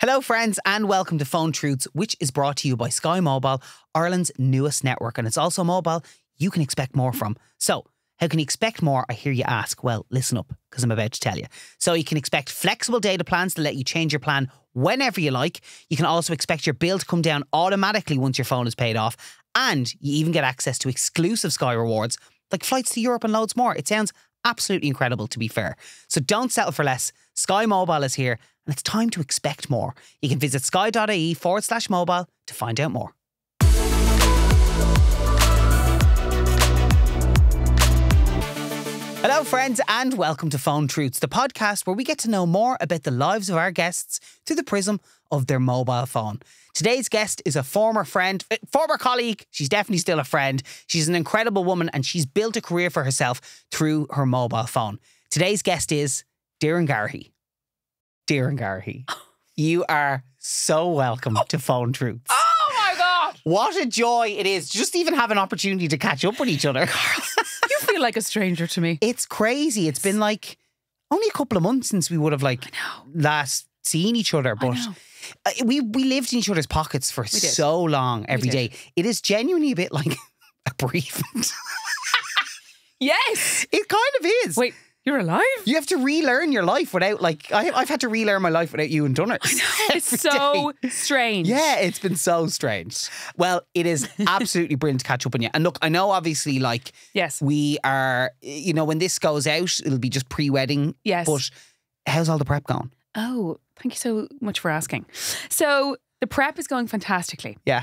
Hello friends and welcome to Phone Truths, which is brought to you by Sky Mobile, Ireland's newest network, and it's also mobile you can expect more from. So, how can you expect more, I hear you ask? Well, listen up, because I'm about to tell you. So you can expect flexible data plans to let you change your plan whenever you like. You can also expect your bill to come down automatically once your phone is paid off, and you even get access to exclusive Sky rewards, like flights to Europe and loads more. It sounds absolutely incredible, to be fair. So don't settle for less. Sky Mobile is here, and it's time to expect more. You can visit sky.ie/mobile to find out more. Hello friends and welcome to Phone Truths, the podcast where we get to know more about the lives of our guests through the prism of their mobile phone. Today's guest is a former friend, former colleague. She's definitely still a friend. She's an incredible woman and she's built a career for herself through her mobile phone. Today's guest is Doireann Garrihy. Doireann Garrihy, you are so welcome to Phone Truths. Oh my God! What a joy it is to just even have an opportunity to catch up with each other. You feel like a stranger to me. It's crazy. It's been like only a couple of months since we would have last seen each other, but we lived in each other's pockets for so long every day. It is genuinely a bit like a bereavement. Yes! It kind of is. Wait, you're alive? You have to relearn your life without, I've had to relearn my life without you and done it. I know, it's so strange. Yeah, it's been so strange. Well, it is absolutely brilliant to catch up on you. And look, I know obviously yes, we are, when this goes out, it'll be just pre-wedding. Yes. But how's all the prep going? Oh, thank you so much for asking. So the prep is going fantastically. Yeah.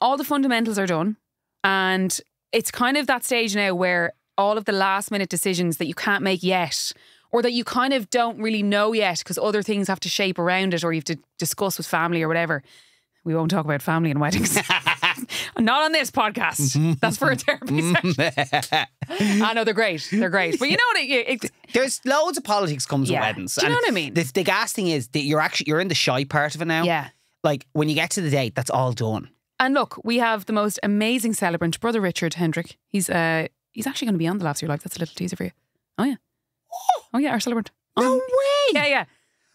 All the fundamentals are done. And it's kind of that stage now where all of the last minute decisions that you can't make yet, or that you kind of don't really know yet because other things have to shape around it, or you have to discuss with family or whatever. We won't talk about family and weddings. Not on this podcast. That's for a therapy session. I know, they're great. They're great. But you know what? There's loads of politics comes with weddings. Do you know what I mean? The gas thing is that you're in the shy part of it now. Yeah. Like when you get to the date, that's all done. And look, we have the most amazing celebrant, Brother Richard Hendrick. He's actually going to be on The Laughs of Your Life. That's a little teaser for you. Oh yeah. Oh yeah, our celebrant. No way. Yeah.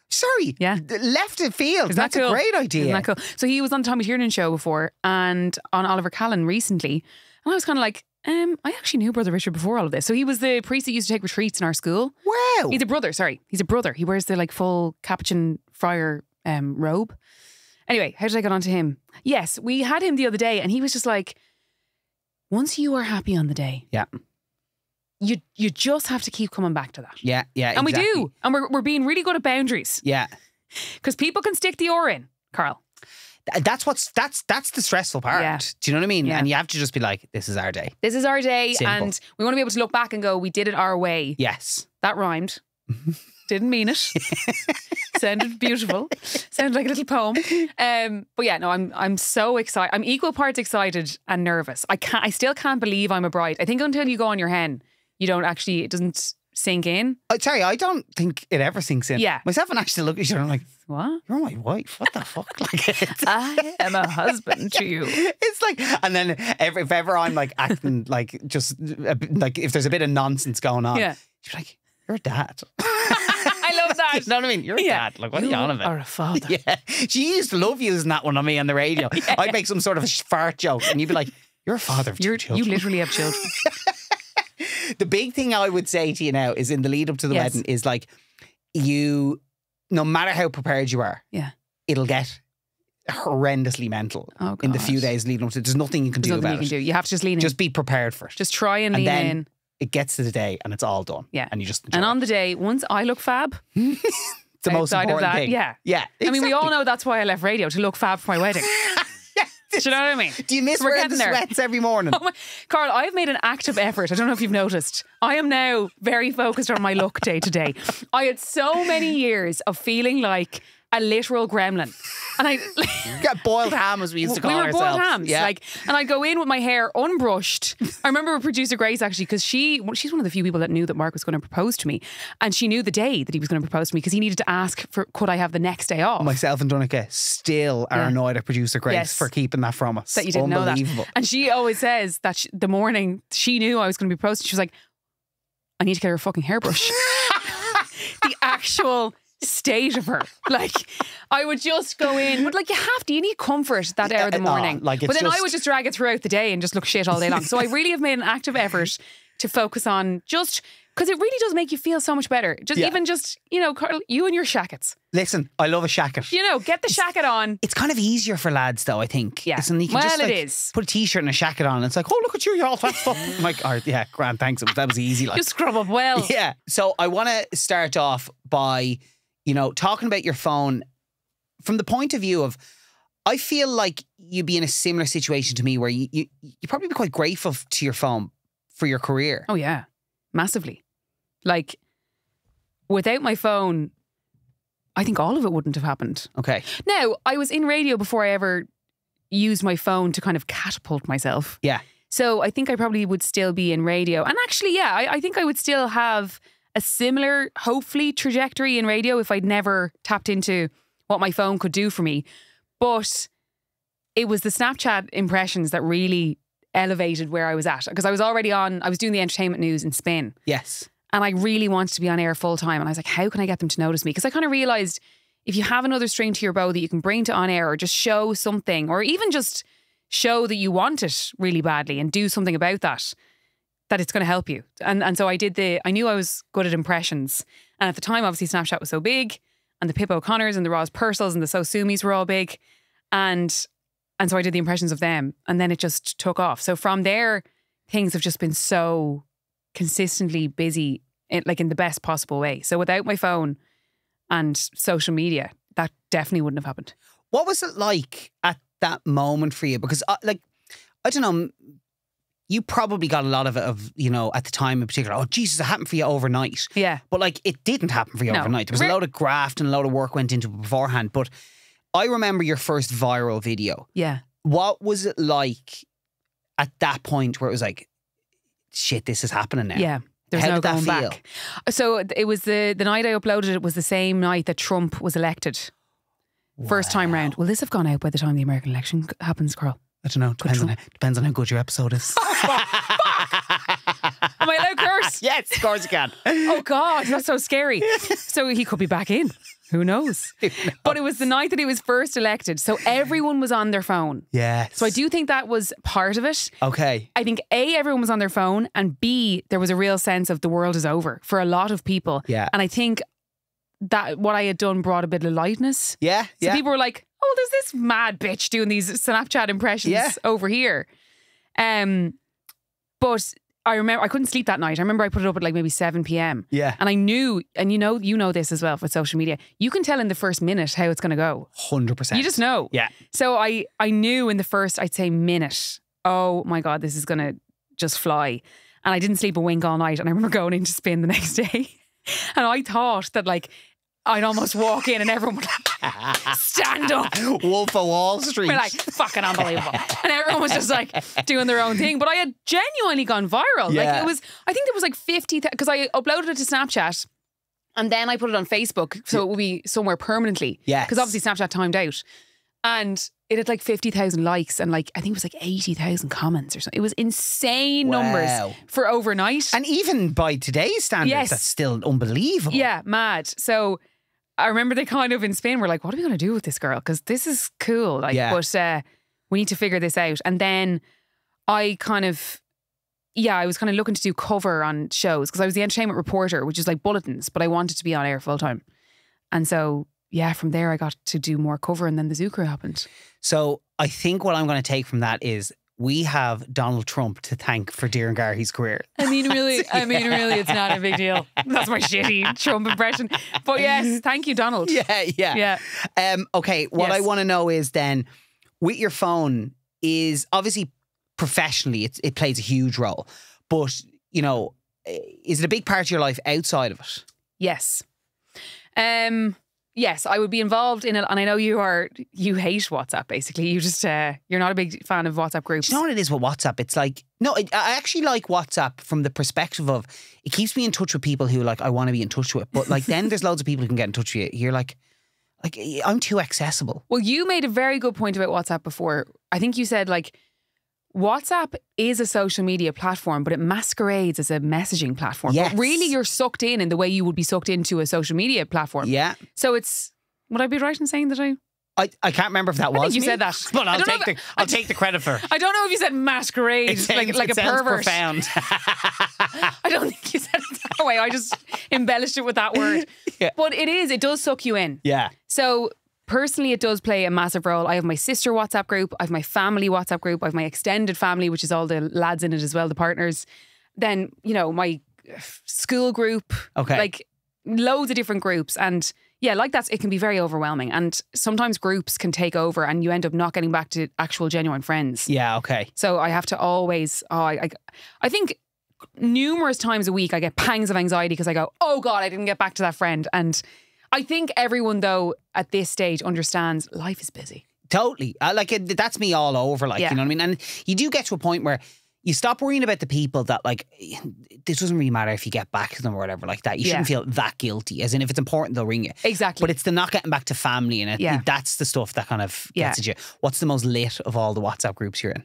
Sorry. Yeah. Left it field. Isn't That's that cool? a great idea. Isn't that cool? So he was on the Tommy Tiernan show before and on Oliver Callan recently. And I was kind of like, I actually knew Brother Richard before all of this. So he was the priest that used to take retreats in our school. Wow. He's a brother, sorry. He's a brother. He wears the full Capuchin friar robe. Anyway, how did I get on to him? Yes, we had him the other day and he was just like, once you are happy on the day. Yeah. You just have to keep coming back to that. Yeah, And exactly. we do. And we're being really good at boundaries. Yeah. Because people can stick the oar in, Carl. That's the stressful part. Yeah. Do you know what I mean? Yeah. And you have to just be like, this is our day. This is our day. Simple. And we want to be able to look back and go, we did it our way. Yes. That rhymed. Didn't mean it. Sounded beautiful. Sounded like a little poem. But yeah, no, I'm so excited. I'm equal parts excited and nervous. I still can't believe I'm a bride. I think until you go on your hen, it doesn't sink in. Sorry, I don't think it ever sinks in. Yeah. Myself and Ashley look at each other and I'm like, what? you're my wife. What the fuck? I am a husband to you. It's like, and then if ever I'm acting if there's a bit of nonsense going on, Yeah. she's like, you're a dad. I love that. You know what I mean? You're a dad. Like, what are you on about? Or a father. Yeah. She used to love using that one on me on the radio. I'd make some sort of a fart joke and you'd be like, you're a father of two children. You literally have children. The big thing I would say to you now is in the lead up to the wedding is no matter how prepared you are, it'll get horrendously mental in the few days leading up to it. There's nothing you can do about it. You have to just lean in. Just be prepared for it. Just try and lean then in. It gets to the day and it's all done. Yeah. And you just enjoy And on it. the day, once I look fab, it's the most outside of important that, thing. yeah. Yeah. I mean, we all exactly. know that's why I left radio, to look fab for my wedding. Do you know what I mean? Do you miss We're wearing the getting there. sweats every morning? Oh my, Carl, I've made an active effort. I don't know if you've noticed. I am now very focused on my look day to day. I had so many years of feeling like a literal gremlin. And I Got boiled ham, as we used to call ourselves. We were boiled hams. Yeah. And I'd go in with my hair unbrushed. I remember producer Grace actually, because she's one of the few people that knew that Mark was going to propose to me. And she knew the day that he was going to propose to me because he needed to ask for, could I have the next day off? Myself and Donica still are annoyed at producer Grace for keeping that from us. That you didn't know that. And she always says that the morning she knew I was going to be proposed, she was like, I need to get her a fucking hairbrush. The actual state of her. Like, I would just go in, but like, you need comfort that hour of the morning. like, it's but then just... I would just drag it throughout the day and just look shit all day long. So I really have made an active effort to focus on just, because it really does make you feel so much better. Just even just, you know, Carl, you and your shackets. Listen, I love a shacket. You know, get the shacket on. It's kind of easier for lads though, I think. Yeah. Listen, you can just, like, put a t-shirt and a shacket on and it's like, oh, look at you're all fat stuff. I'm like, all right, yeah, grand, thanks. That was easy. Like. Just scrub up well. Yeah. So I want to start off by, you know, talking about your phone from the point of view of, I feel like you'd be in a similar situation to me where you probably be quite grateful to your phone for your career. Oh yeah, massively. Like, without my phone, I think all of it wouldn't have happened. Okay. Now, I was in radio before I ever used my phone to kind of catapult myself. Yeah. So I think I probably would still be in radio. And actually, yeah, I think I would still have a similar, hopefully, trajectory in radio if I'd never tapped into what my phone could do for me. But it was the Snapchat impressions that really elevated where I was at. Because I was doing the entertainment news in Spin. Yes. And I really wanted to be on air full time. And I was like, how can I get them to notice me? Because I kind of realised if you have another string to your bow that you can bring to on air or just show something or even just show that you want it really badly and do something about that it's going to help you. And so I knew I was good at impressions. And at the time, obviously, Snapchat was so big and the Pip O'Connors and the Roz Purcells and the So Sumis were all big. And so I did the impressions of them and then it just took off. So from there, things have just been so consistently busy, in the best possible way. So without my phone and social media, that definitely wouldn't have happened. What was it like at that moment for you? Because I don't know, you probably got a lot of it at the time in particular, oh Jesus, it happened for you overnight. Yeah. But like, it didn't happen for you overnight. There was a load of graft and a load of work went into it beforehand. But I remember your first viral video. Yeah. What was it like at that point where it was like, shit, this is happening now? Yeah. There's How no did that going feel? back. So it was the night I uploaded it was the same night that Trump was elected. First time round. Will this have gone out by the time the American election happens, Carl? I don't know. Depends on how good your episode is. Fuck. Am I allowed to curse? Yes, of course you can. Oh God, that's so scary. So he could be back in. Who knows? But it was the night that he was first elected. So everyone was on their phone. Yes. So I do think that was part of it. Okay. I think A, everyone was on their phone, and B, there was a real sense of the world is over for a lot of people. Yeah. And I think that what I had done brought a bit of lightness. Yeah. So people were like, oh, there's this mad bitch doing these Snapchat impressions over here. But I remember I couldn't sleep that night. I remember I put it up at like maybe 7 p.m. Yeah. And I knew, and you know this as well with social media, you can tell in the first minute how it's going to go. 100%. You just know. Yeah. So I knew in the first, I'd say minute, oh my God, this is going to just fly. And I didn't sleep a wink all night. And I remember going into Spin the next day. And I thought that like, I'd almost walk in and everyone would stand up. Wolf of Wall Street. We're like, fucking unbelievable. And everyone was just like doing their own thing. But I had genuinely gone viral. Yeah. Like it was, I think there was like 50, because I uploaded it to Snapchat and then I put it on Facebook so it would be somewhere permanently. Yes. Because obviously Snapchat timed out. And it had like 50,000 likes and like, I think it was like 80,000 comments or something. It was insane numbers for overnight. And even by today's standards, that's still unbelievable. Yeah, mad. So I remember they kind of in Spain were like, what are we going to do with this girl? Because this is cool. Like, but we need to figure this out. And then I was kind of looking to do cover on shows because I was the entertainment reporter, which is like bulletins, but I wanted to be on air full time. And so, yeah, from there I got to do more cover and then the Zoo Crew happened. So I think what I'm going to take from that is we have Donald Trump to thank for Doireann Garrihy's career. I mean, really, it's not a big deal. That's my shitty Trump impression. But yes, thank you, Donald. Yeah. Okay, what I want to know is then, with your phone, is obviously professionally, it plays a huge role. But, you know, is it a big part of your life outside of it? Yes. Yes, I would be involved in it, and I know you hate WhatsApp. Basically, you're not a big fan of WhatsApp groups. Do you know what it is with WhatsApp? It's like I actually like WhatsApp from the perspective of it keeps me in touch with people who like I want to be in touch with. But like then there's loads of people who can get in touch with you. You're like I'm too accessible. Well, you made a very good point about WhatsApp before. I think you said like WhatsApp is a social media platform, but it masquerades as a messaging platform. Yes. But really, you're sucked in the way you would be sucked into a social media platform. Yeah. So it's, would I be right in saying that I can't remember if that was think you me, said that. but I don't know if- I'll take the credit for it. I don't know if you said masquerade It sounds, like it a sounds pervert. profound. I don't think you said it that way. I just embellished it with that word. Yeah. But it does suck you in. Yeah. So personally, it does play a massive role. I have my sister WhatsApp group. I have my family WhatsApp group. I have my extended family, which is all the lads in it as well, the partners. Then, my school group. Okay. Like loads of different groups. And yeah, like that, it can be very overwhelming. And sometimes groups can take over and you end up not getting back to actual genuine friends. Yeah, okay. So I have to always, I think numerous times a week I get pangs of anxiety because I go, oh God, I didn't get back to that friend. And I think everyone though at this stage understands life is busy. Totally. That's me all over, Yeah. you know what I mean? And you do get to a point where you stop worrying about the people that, this doesn't really matter if you get back to them or whatever like that. You shouldn't feel that guilty. As in, if it's important, they'll ring you. Exactly. But it's the not getting back to family, and that's the stuff that kind of gets at you. What's the most lit of all the WhatsApp groups you're in?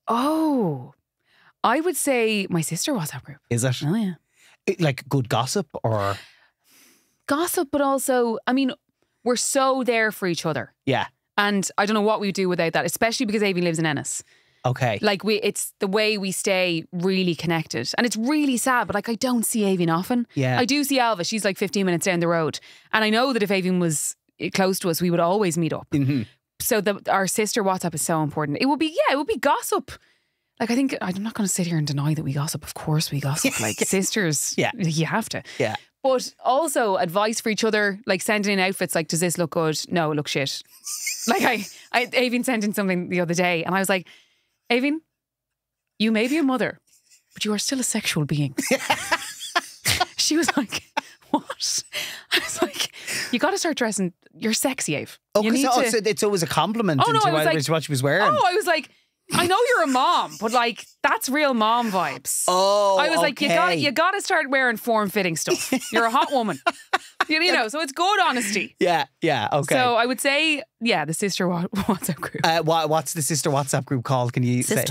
Oh, I would say my sister WhatsApp group. Is it? Oh yeah. Like good gossip or? Gossip, but also, we're so there for each other. Yeah. And I don't know what we do without that, especially because Avi lives in Ennis. Okay. It's the way we stay really connected. And it's really sad, but I don't see Avian often. Yeah. I do see Alva. She's 15 minutes down the road. And I know that if Avian was close to us, we would always meet up. Mm-hmm. So our sister WhatsApp is so important. It would be gossip. I think I'm not going to sit here and deny that we gossip. Of course we gossip. Sisters, you have to. Yeah. But also advice for each other, sending in outfits does this look good? No, it looks shit. Avian sent in something the other day and I was like, Avian, you may be a mother, but you are still a sexual being. She was like, what? I was like, you got to start dressing. You're sexy, Ave. So it was a compliment into what she was wearing. Oh, I was like, I know you're a mom, but that's real mom vibes. Oh, I was okay. like, you got to start wearing form-fitting stuff. You're a hot woman. So it's good honesty. Yeah, okay. So I would say, the sister WhatsApp group. What's the sister WhatsApp group called? Can you say?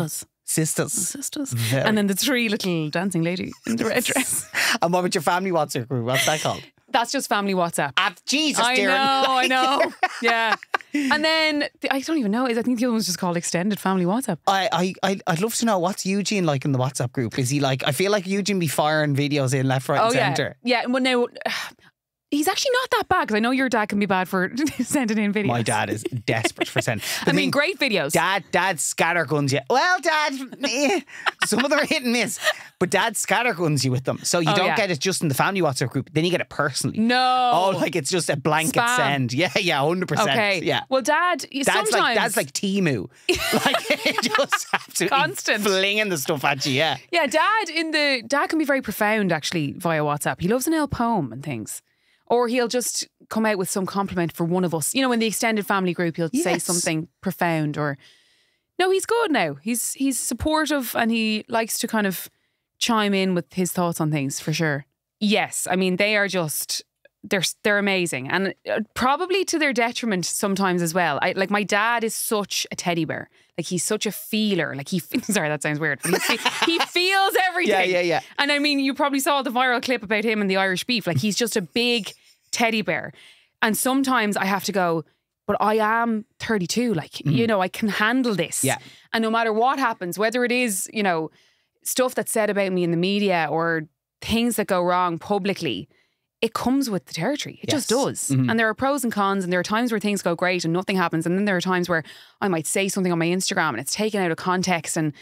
Sisters. And then the three little dancing lady in the red dress. And what about your family WhatsApp group? What's that called? That's just family WhatsApp. Jesus, I know. Yeah. And then I don't even know. I think the other one's just called extended family WhatsApp. I'd love to know, what's Eugene like in the WhatsApp group? Is he I feel like Eugene be firing videos in left, right, and centre. Yeah. Well, now he's actually not that bad because I know your dad can be bad for sending in videos. My dad is desperate for sending. Great videos. Dad scatterguns you. Well, Dad, some of them are hit and miss, but Dad scatterguns you with them. So you don't get it just in the family WhatsApp group. Then you get it personally. No. Oh, it's just a blanket Spam. send. Yeah, 100%. Okay. Yeah. Well, Dad's sometimes Dad's like Temu. Just absolutely constant flinging the stuff at you. Yeah. Yeah. Dad can be very profound actually via WhatsApp. He loves an old poem and things. Or he'll just come out with some compliment for one of us. In the extended family group, he'll say something profound or... No, he's good now. He's supportive and he likes to kind of chime in with his thoughts on things, for sure. Yes, they are just... They're amazing. And probably to their detriment sometimes as well. My dad is such a teddy bear. He's such a feeler. Sorry, that sounds weird. But he feels everything. Yeah. And you probably saw the viral clip about him and the Irish beef. He's just a big teddy bear. And sometimes I have to go, but I am 32. I can handle this. Yeah. And no matter what happens, whether it is, stuff that's said about me in the media or things that go wrong publicly, it comes with the territory. It just does. Mm-hmm. And there are pros and cons, and there are times where things go great and nothing happens. And then there are times where I might say something on my Instagram and it's taken out of context. And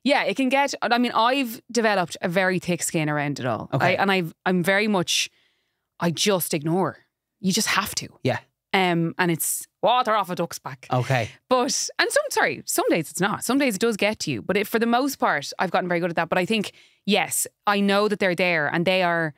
yeah, it can get... I've developed a very thick skin around it all. Okay. I'm very much... I just ignore. You just have to. Yeah. And it's water off a duck's back. Okay. But, some days it's not. Some days it does get to you. But for the most part, I've gotten very good at that. But I think, yes, I know that they're there and they're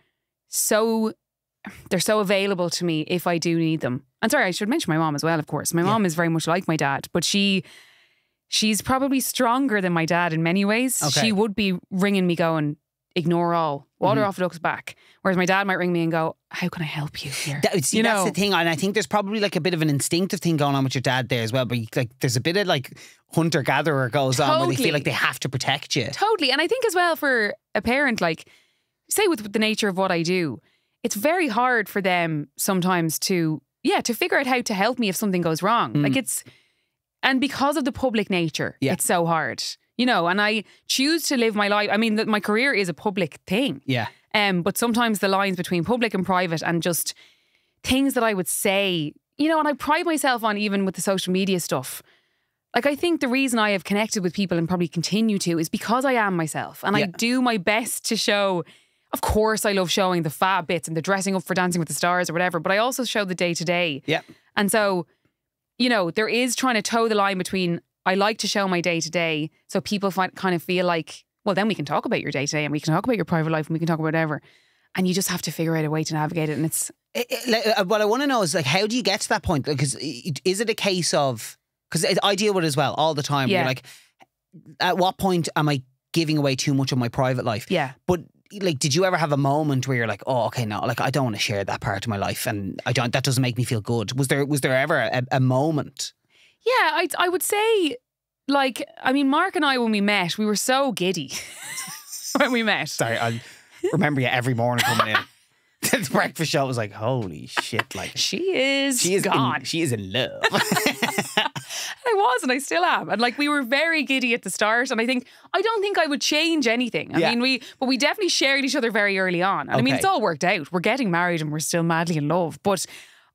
so available to me if I do need them. And sorry, I should mention my mom as well, of course. My mom is very much like my dad, but she's probably stronger than my dad in many ways. Okay. She would be ringing me going, ignore all. Water off a duck's back. Whereas my dad might ring me and go, how can I help you here? That's the thing. And I think there's probably like a bit of an instinctive thing going on with your dad there as well. But like, there's a bit of like hunter-gatherer goes on where they feel like they have to protect you. Totally. And I think as well for a parent, like, say with the nature of what I do, it's very hard for them sometimes to figure out how to help me if something goes wrong. Like and because of the public nature, it's so hard. You know, and I choose to live my life. I mean, my career is a public thing. Yeah. But sometimes the lines between public and private and just things that I would say, you know, and I pride myself on even with the social media stuff. Like, I think the reason I have connected with people and probably continue to is because I am myself. And I do my best to show, of course, I love showing the fab bits and the dressing up for Dancing with the Stars or whatever, but I also show the day to day. Yeah. And so, you know, there is trying to toe the line between I like to show my day to day so people kind of feel like, well, then we can talk about your day to day and we can talk about your private life and we can talk about whatever. And you just have to figure out a way to navigate it. And it's... what I want to know is, like, how do you get to that point? Because is it a case of... Because I deal with it as well all the time. Yeah. You're like, at what point am I giving away too much of my private life? Yeah. But like, did you ever have a moment where you're like, oh, okay, no, like I don't want to share that part of my life and that doesn't make me feel good? Was there ever a moment? Yeah, I would say, like, I mean, Mark and I, when we met, we were so giddy when we met. Sorry, I remember you every morning coming in. The breakfast show was like, holy shit, like she is gone. She is in love. I was, and I still am. And like, we were very giddy at the start. And I don't think I would change anything. I mean, we definitely shared each other very early on. And I mean, it's all worked out. We're getting married and we're still madly in love. But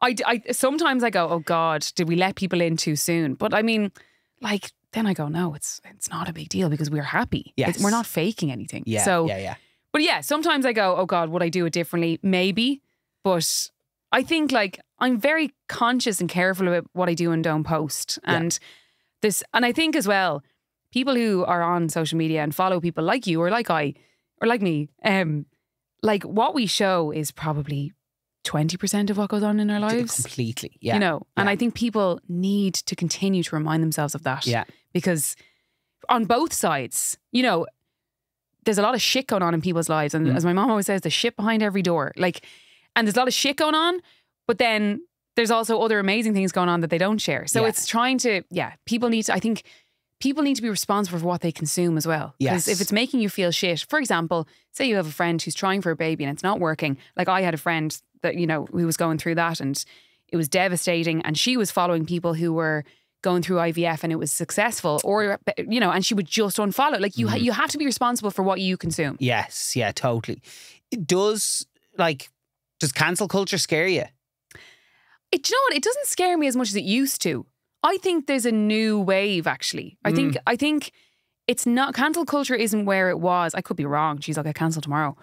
I sometimes I go, oh God, did we let people in too soon? But I mean, like, then I go, no, it's not a big deal because we're happy. Yes. We're not faking anything. Yeah, so, yeah. But yeah, sometimes I go, oh God, would I do it differently? Maybe. But I think, like, I'm very conscious and careful about what I do and don't post. And I think as well, people who are on social media and follow people like you or like I or like me, like, what we show is probably 20% of what goes on in our lives. Completely, yeah. You know, and I think people need to continue to remind themselves of that. Yeah. Because on both sides, you know, there's a lot of shit going on in people's lives. And as my mom always says, there's shit behind every door. Like, and there's a lot of shit going on, but then there's also other amazing things going on that they don't share. So it's trying to, I think people need to be responsible for what they consume as well. Yes. Because if it's making you feel shit, for example, say you have a friend who's trying for a baby and it's not working. Like, I had a friend that, you know, who was going through that and it was devastating. And she was following people who were going through IVF and it was successful, or, you know, and she would just unfollow. Like, you have to be responsible for what you consume. Yes, yeah, totally. Does cancel culture scare you? Do you know what? It doesn't scare me as much as it used to. I think there's a new wave, actually. I think it's not, cancel culture isn't where it was. I could be wrong. She's like, I cancel tomorrow.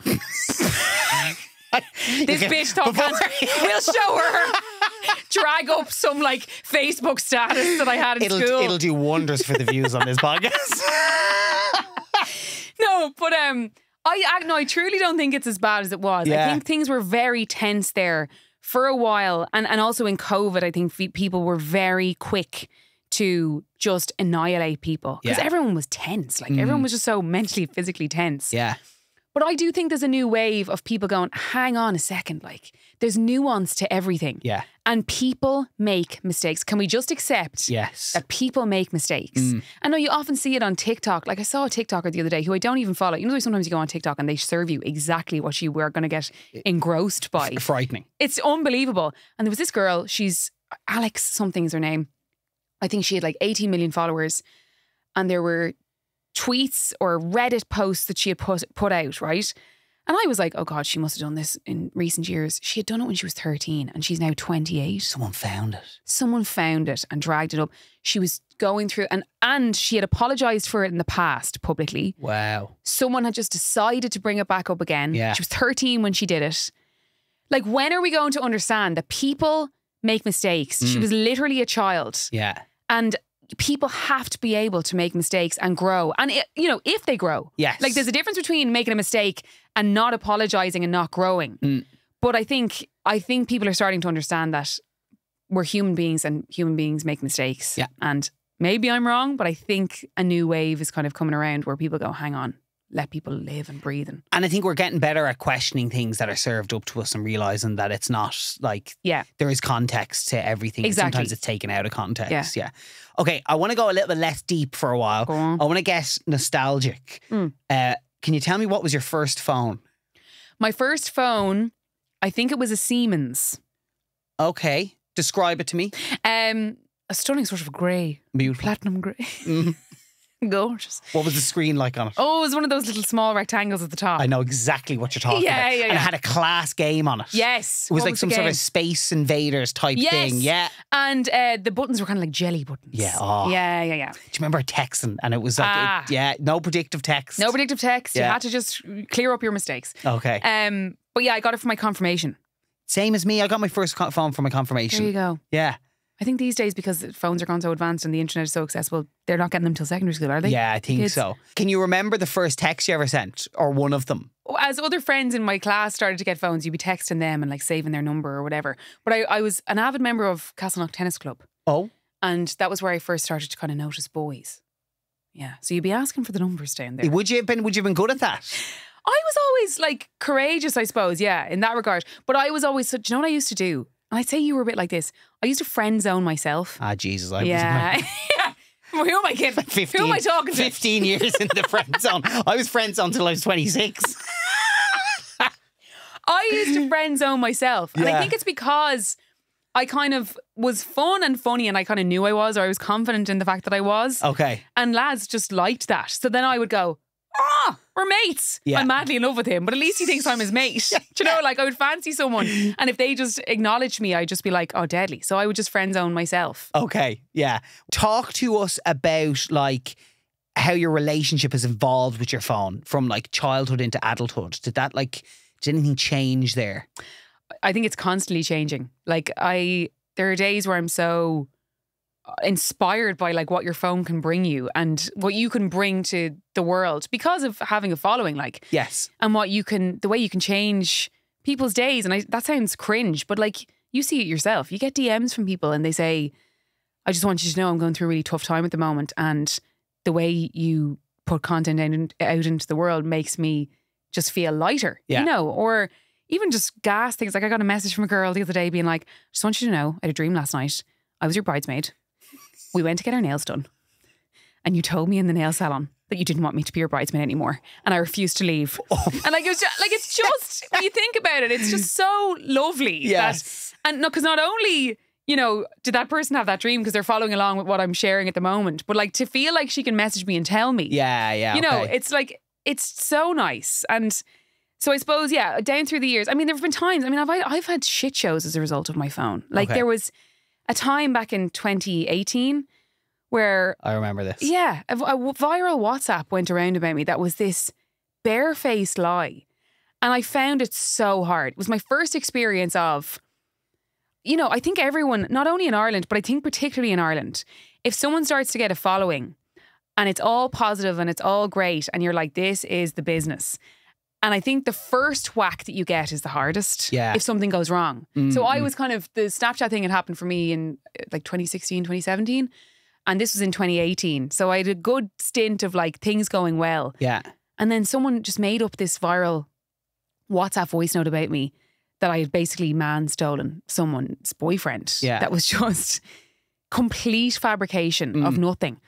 This bitch thought cancel. We'll show her. Drag up some like Facebook status that I had in school. It'll do wonders for the views on this podcast. No, but I truly don't think it's as bad as it was. Yeah. I think things were very tense there for a while, and also in COVID, I think people were very quick to just annihilate people because everyone was tense. Like, everyone was just so mentally, physically tense. Yeah. But I do think there's a new wave of people going, hang on a second, like, there's nuance to everything. Yeah. And people make mistakes. Can we just accept that people make mistakes? I know you often see it on TikTok. Like, I saw a TikToker the other day who I don't even follow. You know, sometimes you go on TikTok and they serve you exactly what you were going to get engrossed by. Frightening. It's unbelievable. And there was this girl, she's Alex something is her name. I think she had like 18 million followers. And there were tweets or Reddit posts that she had put out, right? And I was like, oh God, she must have done this in recent years. She had done it when she was 13 and she's now 28. Someone found it and dragged it up. She was going through and she had apologised for it in the past publicly. Wow. Someone had just decided to bring it back up again. Yeah. She was 13 when she did it. Like, when are we going to understand that people make mistakes? She was literally a child. Yeah. And people have to be able to make mistakes and grow. And, you know, if they grow. Yes. Like, there's a difference between making a mistake and not apologising and not growing. But I think people are starting to understand that we're human beings and human beings make mistakes. Yeah. And maybe I'm wrong, but I think a new wave is kind of coming around where people go, hang on, let people live and breathe. And I think we're getting better at questioning things that are served up to us and realising that it's not like there is context to everything. Exactly. Sometimes it's taken out of context. Yeah. Okay, I want to go a little bit less deep for a while. Go on. I want to get nostalgic. Can you tell me what was your first phone? My first phone, I think it was a Siemens. Okay. Describe it to me. A stunning sort of grey. Beautiful. Platinum grey. Gorgeous. What was the screen like on it? Oh, it was one of those little small rectangles at the top. I know exactly what you're talking about. And it had a class game on it. Yes. It was like some sort of Space Invaders type thing. Yeah. And the buttons were kind of like jelly buttons. Yeah. Oh. Yeah. Do you remember texting? And it was like, no predictive text. No predictive text. Yeah. You had to just clear up your mistakes. Okay. But yeah, I got it for my confirmation. Same as me. I got my first phone for my confirmation. There you go. Yeah. I think these days, because phones are gone so advanced and the internet is so accessible, they're not getting them till secondary school, are they? Yeah, I think so. Can you remember the first text you ever sent, or one of them? As other friends in my class started to get phones, you'd be texting them and like saving their number or whatever. But I was an avid member of Castleknock Tennis Club. Oh. And that was where I first started to kind of notice boys. Yeah. So you'd be asking for the numbers down there. Would you have been good at that? I was always like courageous, I suppose, yeah, in that regard. But I was always, do you know what I used to do? And I'd say you were a bit like this. I used to friend zone myself. Ah, Jesus. Who am I kidding? 15, who am I talking to? 15 years in the friend zone. I was friend zone until I was 26. I used to friend zone myself. And I think it's because I kind of was fun and funny and I kind of knew I was, or I was confident in the fact that I was. Okay. And lads just liked that. So then I would go, we're mates. Yeah. I'm madly in love with him, but at least he thinks I'm his mate. Do you know, like I would fancy someone and if they just acknowledged me, I'd just be like, oh, deadly. So I would just friend zone myself. Okay, yeah. Talk to us about like how your relationship has evolved with your phone from like childhood into adulthood. Did anything change there? I think it's constantly changing. Like there are days where I'm so inspired by like what your phone can bring you and what you can bring to the world because of having a following, like, yes, and the way you can change people's days. And that sounds cringe, but like you see it yourself. You get DMs from people and they say, I just want you to know I'm going through a really tough time at the moment, and the way you put content out into the world makes me just feel lighter, you know, or even just gas things. Like I got a message from a girl the other day being like, I just want you to know I had a dream last night. I was your bridesmaid. We went to get our nails done. And you told me in the nail salon that you didn't want me to be your bridesmaid anymore. And I refused to leave. Oh. And like, it's just, when you think about it, it's just so lovely. Yes. Because not only, you know, did that person have that dream because they're following along with what I'm sharing at the moment, but like to feel like she can message me and tell me. Yeah. You know, it's like, it's so nice. And so I suppose, down through the years, I mean, there have been times, I mean, I've had shit shows as a result of my phone. Like there was a time back in 2018 where I remember this. Yeah, a viral WhatsApp went around about me that was this barefaced lie. And I found it so hard. It was my first experience of, you know, I think everyone, not only in Ireland, but I think particularly in Ireland, if someone starts to get a following and it's all positive and it's all great and you're like, this is the business. And I think the first whack that you get is the hardest if something goes wrong. Mm-hmm. So I was kind of, the Snapchat thing had happened for me in like 2016, 2017. And this was in 2018. So I had a good stint of like things going well. Yeah. And then someone just made up this viral WhatsApp voice note about me that I had basically stolen someone's boyfriend. Yeah. That was just complete fabrication of nothing.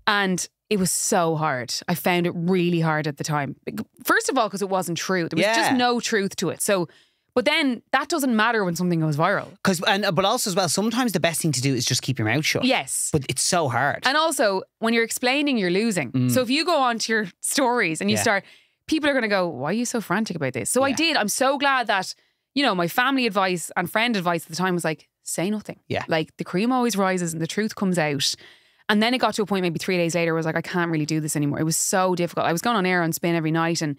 And it was so hard. I found it really hard at the time. First of all, because it wasn't true. There was just no truth to it. So, but then that doesn't matter when something goes viral. But also as well, sometimes the best thing to do is just keep your mouth shut. Yes. But it's so hard. And also, when you're explaining, you're losing. So if you go onto your stories and you start, people are going to go, why are you so frantic about this? So I did. I'm so glad that, you know, my family advice and friend advice at the time was like, say nothing. Yeah. Like the cream always rises and the truth comes out. And then it got to a point maybe 3 days later where I was like, I can't really do this anymore. It was so difficult. I was going on air on Spin every night and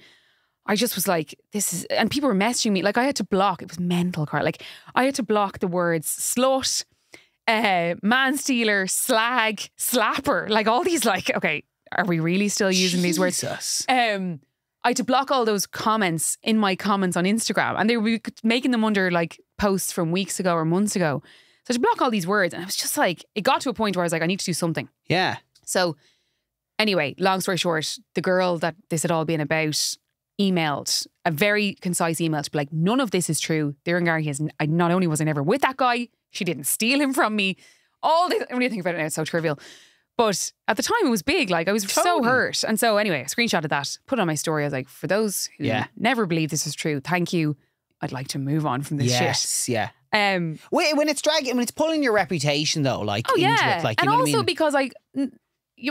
I just was like, and people were messaging me. Like I had to block, it was mental, Carl. Like I had to block the words slut, man-stealer, slag, slapper. Like all these like, okay, are we really still using these words? I had to block all those comments in my comments on Instagram. And they were making them under like posts from weeks ago or months ago. So I had to block all these words. And I was just like, it got to a point where I was like, I need to do something. Yeah. So Anyway, long story short, the girl that this had all been about emailed a very concise email to be like, none of this is true. Doireann Garrihy is, not only was I never with that guy, she didn't steal him from me. All this, when you think about it now, it's so trivial. But at the time it was big. Like I was so hurt. And so anyway, I screenshotted that, put it on my story. I was like, for those who never believe this is true, thank you. I'd like to move on from this shit. Yes, yeah. Wait, when it's dragging, when it's pulling your reputation though, like into it, like, you and know also what I mean? because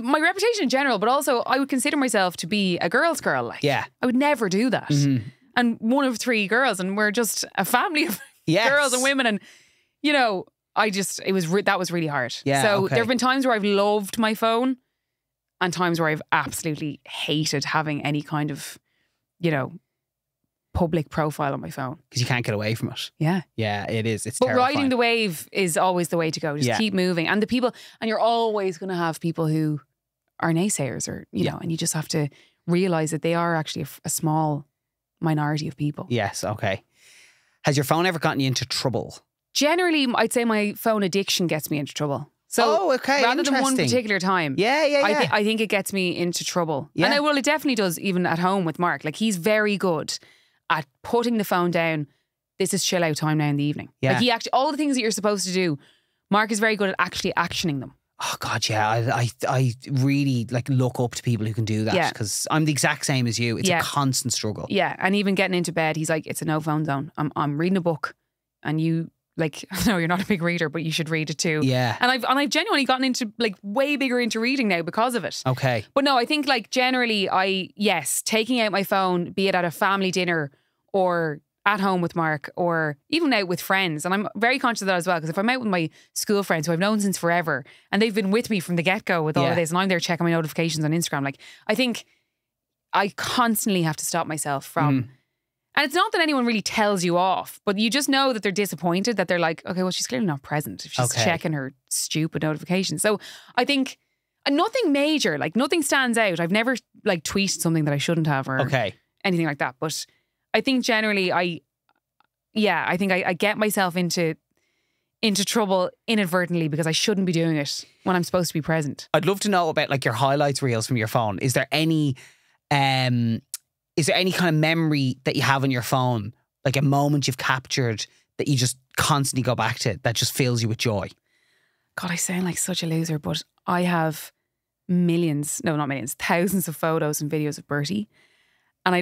my reputation in general, but also I would consider myself to be a girl's girl. Like, I would never do that. Mm-hmm. And one of 3 girls, and we're just a family of girls and women, and you know, that was really hard. Yeah, so there have been times where I've loved my phone, and times where I've absolutely hated having any kind of, you know, public profile on my phone. Because you can't get away from it. Yeah. Yeah, it is. It's but terrifying. riding the wave is always the way to go. Just keep moving. And the people, and you're always going to have people who are naysayers, or, you know, and you just have to realise that they are actually a small minority of people. Yes, okay. Has your phone ever gotten you into trouble? Generally, I'd say my phone addiction gets me into trouble. So rather than one particular time, I think it gets me into trouble. Yeah. And it definitely does, even at home with Mark. Like, he's very good at putting the phone down. This is chill out time now in the evening. Yeah. Like, he actually, all the things that you're supposed to do, Mark is very good at actually actioning them. Oh God, yeah. I really like look up to people who can do that, because I'm the exact same as you. It's a constant struggle. Yeah, and even getting into bed, he's like, it's a no phone zone. I'm reading a book, and you, like, no, you're not a big reader, but you should read it too. Yeah. And I've genuinely gotten into, like, way bigger into reading now because of it. Okay. But no, I think, like, generally taking out my phone, be it at a family dinner or at home with Mark, or even out with friends. And I'm very conscious of that as well, because if I'm out with my school friends who I've known since forever, and they've been with me from the get-go with all of this, and I'm there checking my notifications on Instagram, like, I think I constantly have to stop myself from... And it's not that anyone really tells you off, but you just know that they're disappointed, that they're like, okay, well, she's clearly not present if she's checking her stupid notifications. So I think nothing major, like, nothing stands out. I've never, like, tweeted something that I shouldn't have, or anything like that. But I think generally I think I get myself into trouble inadvertently because I shouldn't be doing it when I'm supposed to be present. I'd love to know about, like, your highlights reels from your phone. Is there any kind of memory that you have on your phone, like a moment you've captured that you just constantly go back to, that just fills you with joy? God, I sound like such a loser, but I have thousands of photos and videos of Bertie. And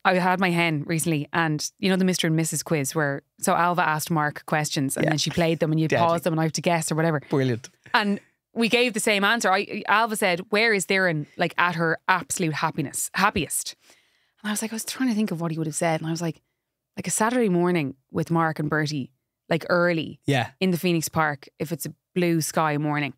I had my hen recently, and you know the Mr. and Mrs. quiz where, so Alva asked Mark questions and then she played them and you'd pause them and I have to guess or whatever. Brilliant. And we gave the same answer. Alva said, where is Doireann, like, at her absolute happiest? And I was trying to think of what he would have said, and I was like a Saturday morning with Mark and Bertie, like, early in the Phoenix Park, if it's a blue sky morning.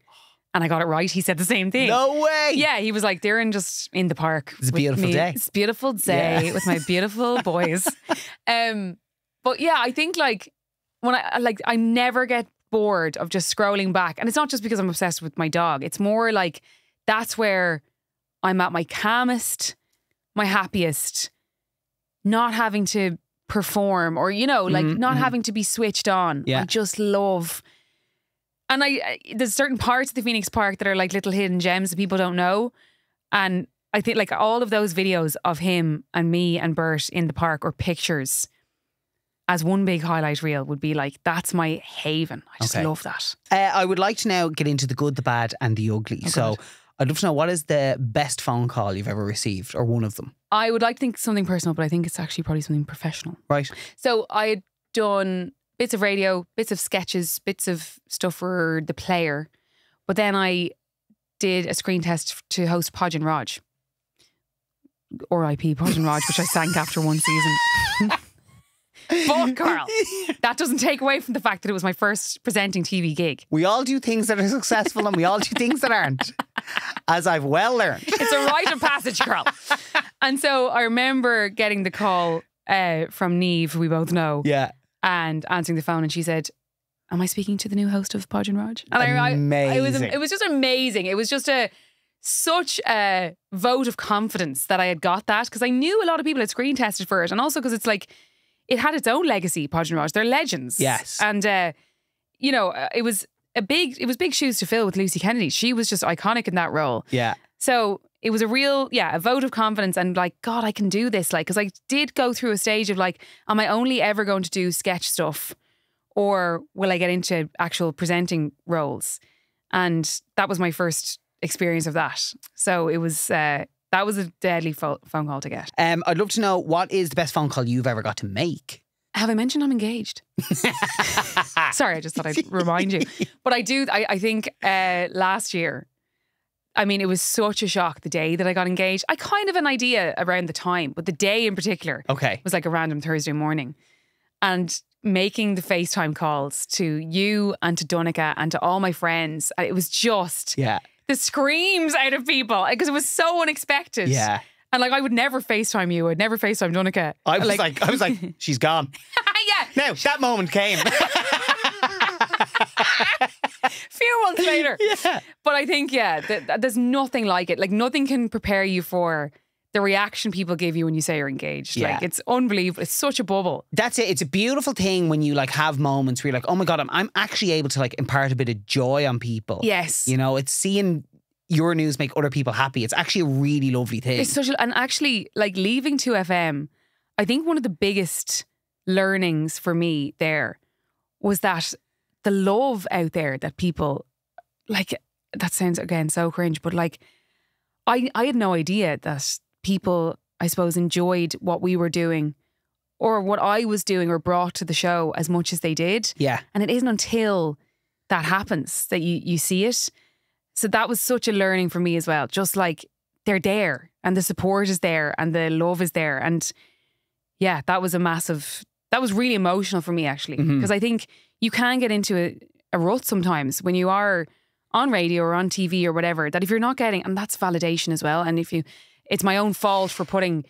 And I got it right. He said the same thing. No way. Yeah, he was like, Doireann just in the park. It's a beautiful day. It's a beautiful day with my beautiful boys. But yeah, I think, like, when I never get bored of just scrolling back. And it's not just because I'm obsessed with my dog. It's more like that's where I'm at my calmest, my happiest, not having to perform or, you know, like not having to be switched on. I just love... And there's certain parts of the Phoenix Park that are like little hidden gems that people don't know. And I think, like, all of those videos of him and me and Bert in the park, or pictures as one big highlight reel, would be like, that's my haven. I just love that. I would like to now get into the good, the bad and the ugly. So I'd love to know, what is the best phone call you've ever received, or one of them? I would like to think something personal, but I think it's actually probably something professional. Right. So I had done bits of radio, bits of sketches, bits of stuff for The Player. But then I did a screen test to host Podge and Raj. R.I.P. Podge and Raj, which I sank after one season. But, Carl, that doesn't take away from the fact that it was my first presenting TV gig. We all do things that are successful and we all do things that aren't. As I've well learned. It's a rite of passage, Carl. And so I remember getting the call from Niamh, who we both know. Yeah. And answering the phone, and she said, am I speaking to the new host of Podge and Raj? And amazing. It was just amazing. It was just such a vote of confidence that I had got that, because I knew a lot of people had screen tested for it, and also because it's like, it had its own legacy, Podge and Raj. They're legends. Yes. And, you know, it was it was big shoes to fill with Lucy Kennedy. She was just iconic in that role. Yeah. So it was a vote of confidence and like, God, I can do this. Like, because I did go through a stage of like, am I only ever going to do sketch stuff, or will I get into actual presenting roles? And that was my first experience of that. So it was that was a deadly phone call to get. I'd love to know, what is the best phone call you've ever got to make? Have I mentioned I'm engaged? Sorry, I just thought I'd remind you. But I do. I think last year, I mean, it was such a shock the day that I got engaged. I kind of an idea around the time, but the day in particular was like a random Thursday morning. And making the FaceTime calls to you and to Donica and to all my friends, it was just the screams out of people because it was so unexpected. Yeah. And like, I would never FaceTime you. I'd never FaceTime Donica. I was like, she's gone. Yeah. Now, that moment came. A few months later. Yeah. But I think, there's nothing like it. Like, nothing can prepare you for the reaction people give you when you say you're engaged. Yeah. Like, it's unbelievable. It's such a bubble. That's it. It's a beautiful thing when you like have moments where you're like, oh my God, I'm actually able to like impart a bit of joy on people. Yes. You know, it's seeing your news make other people happy. It's actually a really lovely thing. It's and actually, like, leaving 2FM, I think one of the biggest learnings for me there was that the love out there that people, like, that sounds again so cringe, but like, I had no idea that people, I suppose, enjoyed what we were doing or what I was doing or brought to the show as much as they did. Yeah. And it isn't until that happens that you see it. So that was such a learning for me as well. Just like, they're there and the support is there and the love is there. And yeah, that was really emotional for me, actually. Because I think you can get into a rut sometimes when you are on radio or on TV or whatever, that if you're not getting, and that's validation as well. And it's my own fault for putting,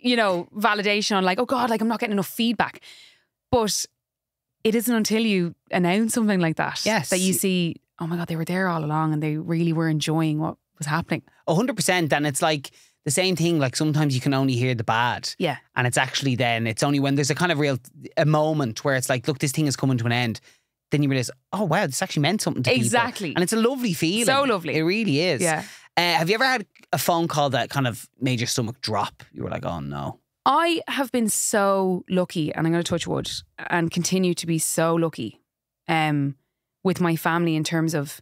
validation on like, oh God, like I'm not getting enough feedback. But it isn't until you announce something like that, that you see, oh my God, they were there all along and they really were enjoying what was happening. 100%. And it's like the same thing, like sometimes you can only hear the bad. Yeah. And it's actually then, it's only when there's a kind of a moment where it's like, look, this thing is coming to an end. Then you realise, oh wow, this actually meant something to people. Exactly. And it's a lovely feeling. So lovely. It really is. Yeah. Have you ever had a phone call that kind of made your stomach drop? You were like, oh no. I have been so lucky, and I'm going to touch wood, and continue to be so lucky with my family in terms of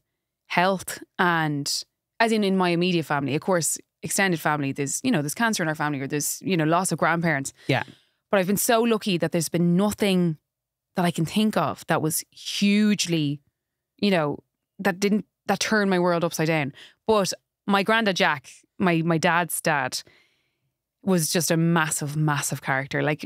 health, and as in my immediate family. Of course, extended family, there's cancer in our family, or there's, loss of grandparents. Yeah. But I've been so lucky that there's been nothing that I can think of that was hugely, that turned my world upside down. But my granddad Jack, my dad's dad, was just a massive, massive character. Like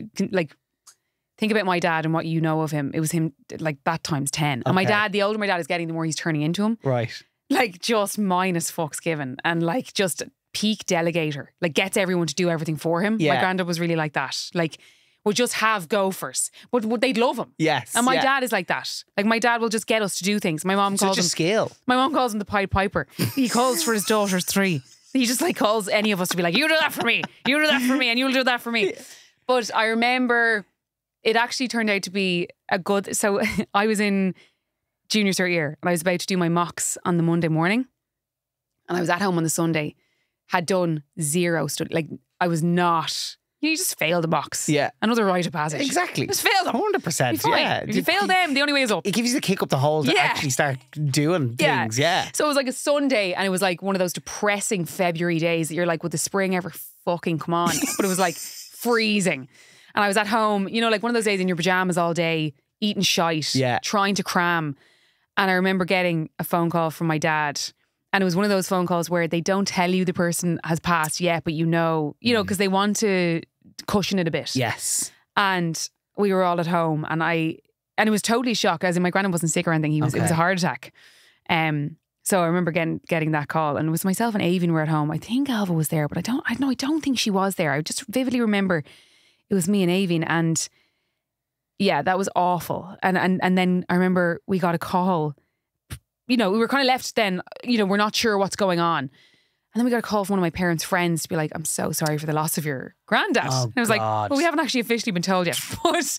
think about my dad and what you know of him. It was him like that times 10. And my dad, the older my dad is getting, the more he's turning into him. Right. Like just minus fucks given, and like just peak delegator. Like gets everyone to do everything for him. Yeah. My granddad was really like that. Like would just have gophers, but they'd love him. Yes. And my dad is like that. Like my dad will just get us to do things. My mom calls him skill. My mom calls him the Pied Piper. He calls for his daughters 3. He just like calls any of us to be like, you do that for me, you do that for me, and you'll do that for me. But I remember it actually turned out to be a good. So I was in junior cert year and I was about to do my mocks on the Monday morning, and I was at home on the Sunday, had done 0 study. Like I was not. You just fail the mocks. Yeah. Another rite of passage. Exactly. Just fail them. 100%. Yeah. If you fail them, the only way is up. It gives you the kick up the hole to actually start doing things. Yeah. So it was like a Sunday, and it was like one of those depressing February days that you're like, would the spring ever fucking come on? But it was like freezing. And I was at home, like one of those days in your pajamas all day, eating shite, trying to cram. And I remember getting a phone call from my dad. And it was one of those phone calls where they don't tell you the person has passed yet, but because they want to cushion it a bit. Yes. And we were all at home, and it was totally shock, as in my granddad wasn't sick or anything. It was a heart attack. So I remember getting that call, and it was myself and Avian were at home. I think Alva was there, but I don't think she was there. I just vividly remember it was me and Avian, and yeah, that was awful. And then I remember we got a call. We were kind of left then, we're not sure what's going on. And then we got a call from one of my parents' friends to be like, I'm so sorry for the loss of your granddad. Oh, and I was like, well, we haven't actually officially been told yet. But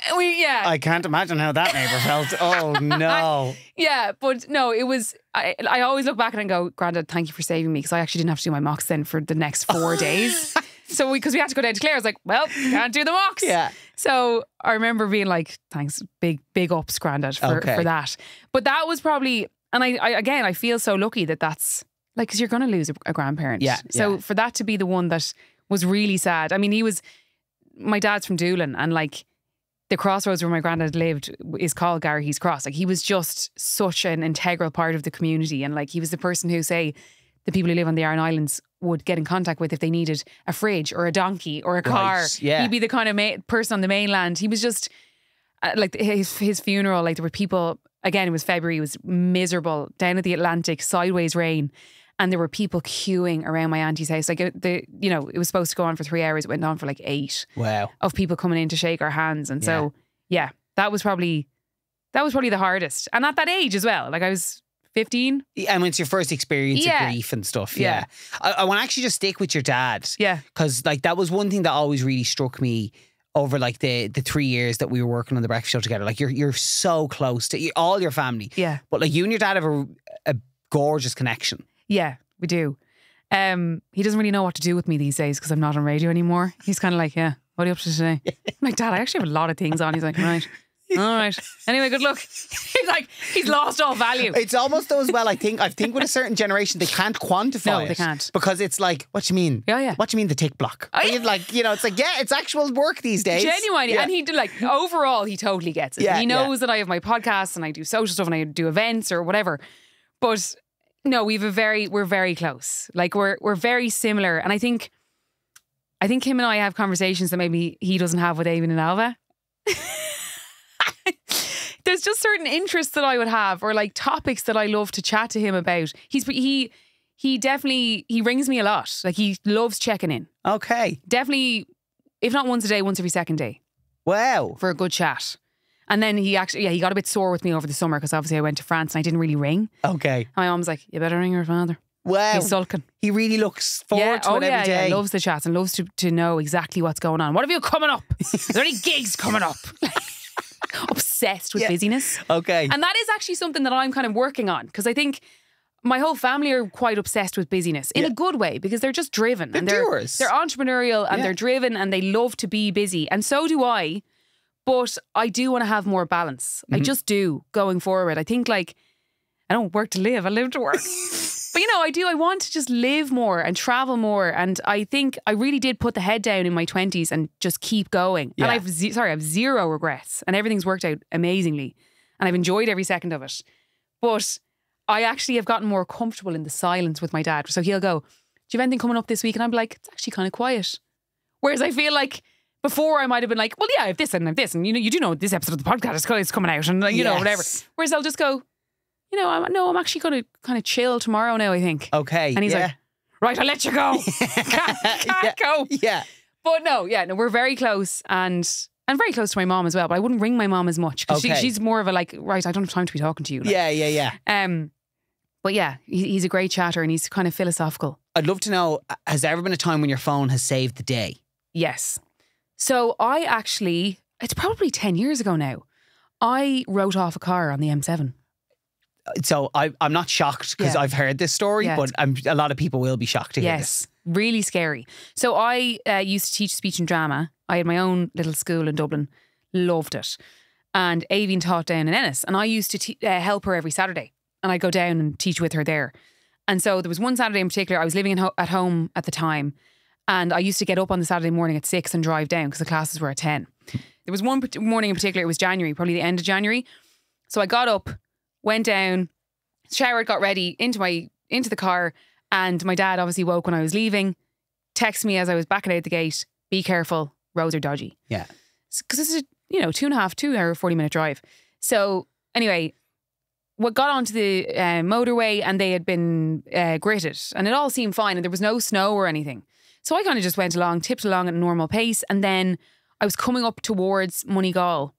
I can't imagine how that neighbour felt. Oh, no. Yeah, but no, it was, I always look back and go, Grandad, thank you for saving me, because I actually didn't have to do my mocks then for the next 4 days. So because we had to go down to Clare, I was like, well, can't do the mocks. Yeah. So I remember being like, thanks, big ups, Grandad, for that. But that was probably, and I feel so lucky that's like, because you're going to lose a grandparent. Yeah. So for that to be the one that was really sad. I mean, my dad's from Doireann, and like the crossroads where my granddad lived is called Garrihy's Cross. Like, he was just such an integral part of the community. And like, he was the person who, say, the people who live on the Aran Islands would get in contact with if they needed a fridge or a donkey or a car. Right, yeah. He'd be the kind of person on the mainland. He was just like his funeral, like there were people, again, it was February, it was miserable, down at the Atlantic, sideways rain. And there were people queuing around my auntie's house. Like, it was supposed to go on for 3 hours. It went on for like 8. Wow. Of people coming in to shake our hands. And so, yeah, that was probably the hardest. And at that age as well. Like, I was 15. And it's your first experience of grief and stuff. Yeah. I want to actually just stick with your dad. Yeah. Because like that was one thing that always really struck me over like the 3 years that we were working on the breakfast show together. Like, you're so close to all your family. Yeah. But like, you and your dad have a gorgeous connection. Yeah, we do. He doesn't really know what to do with me these days because I'm not on radio anymore. He's kind of like, yeah, what are you up to today? I'm like, Dad, I actually have a lot of things on. He's like, right. All right. Anyway, good luck. He's like, he's lost all value. It's almost though as well, I think with a certain generation, they can't quantify it. No, they can't. Because it's like, what do you mean? Yeah. What do you mean the tick block? Oh, yeah. Like, it's like, yeah, it's actual work these days. Genuinely. Yeah. And he did, like, overall, he totally gets it. Yeah, He knows that I have my podcasts and I do social stuff and I do events or whatever. But no, we're very close. Like, we're very similar. And I think him and I have conversations that maybe he doesn't have with Aven and Alva. There's just certain interests that I would have, or like topics that I love to chat to him about. He definitely rings me a lot. Like, he loves checking in. Okay. Definitely, if not once a day, once every second day. Wow. For a good chat. And then he got a bit sore with me over the summer because obviously I went to France and I didn't really ring. Okay. And my mum was like, you better ring your father. Wow. He's sulking. He really looks forward to it every day. Yeah, loves the chats and loves to know exactly what's going on. What have you coming up? Is there any gigs coming up? Obsessed with busyness. Okay. And that is actually something that I'm kind of working on, because I think my whole family are quite obsessed with busyness in a good way, because they're just driven. They're doers. They're entrepreneurial and they're driven and they love to be busy. And so do I. But I do want to have more balance. I just do, going forward. I think, like, I don't work to live, I live to work. But I want to just live more and travel more. And I think I really did put the head down in my 20s and just keep going. Yeah. And I have zero regrets and everything's worked out amazingly. And I've enjoyed every second of it. But I actually have gotten more comfortable in the silence with my dad. So he'll go, do you have anything coming up this week? And I'm like, it's actually kind of quiet. Whereas I feel like before I might have been like, well, yeah, I have this and I have this. And you do know this episode of the podcast is coming out and whatever. Whereas I'll just go, I'm actually going to kind of chill tomorrow now, I think. Okay. And he's like, right, I'll let you go. Can't go. Yeah. But no, we're very close, and I'm very close to my mom as well, but I wouldn't ring my mom as much because she's more of a like, right, I don't have time to be talking to you. Like. Yeah. But yeah, he's a great chatter and he's kind of philosophical. I'd love to know, has there ever been a time when your phone has saved the day? Yes. So it's probably 10 years ago now, I wrote off a car on the M7. So I'm not shocked because I've heard this story, but a lot of people will be shocked to hear this. Really scary. So I used to teach speech and drama. I had my own little school in Dublin. Loved it. And Avian taught down in Ennis. And I used to help her every Saturday. And I'd go down and teach with her there. And so there was one Saturday in particular, I was living at home at the time. And I used to get up on the Saturday morning at 6 and drive down because the classes were at 10. There was one morning in particular, it was January, probably the end of January. So I got up, went down, showered, got ready, into the car, and my dad obviously woke when I was leaving, texted me as I was backing out the gate, be careful, roads are dodgy. Yeah. Because this is a 2-hour, 40-minute drive. So anyway, we got onto the motorway and they had been gritted and it all seemed fine and there was no snow or anything. So I kind of just went along, tipped along at a normal pace, and then I was coming up towards Moneygall,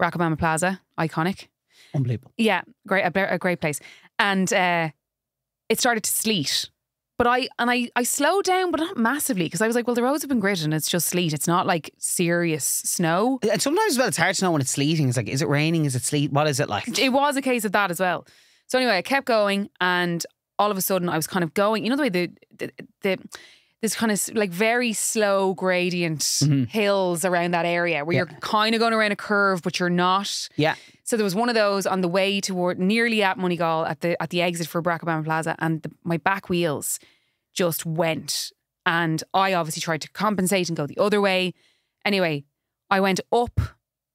Rakabama Plaza, iconic. Unbelievable. Yeah, great, a great place. And it started to sleet. But I slowed down, but not massively, because I was like, well, the roads have been gritted and it's just sleet. It's not like serious snow. And sometimes, well, it's hard to know when it's sleeting. It's like, is it raining? Is it sleet? What is it like? It was a case of that as well. So anyway, I kept going, and all of a sudden I was kind of going, you know, the way this kind of like very slow gradient hills around that area where you're kind of going around a curve, but you're not. Yeah. So there was one of those on the way toward nearly at Moneygall at the exit for Barack Obama Plaza, and my back wheels just went, and I obviously tried to compensate and go the other way. Anyway, I went up.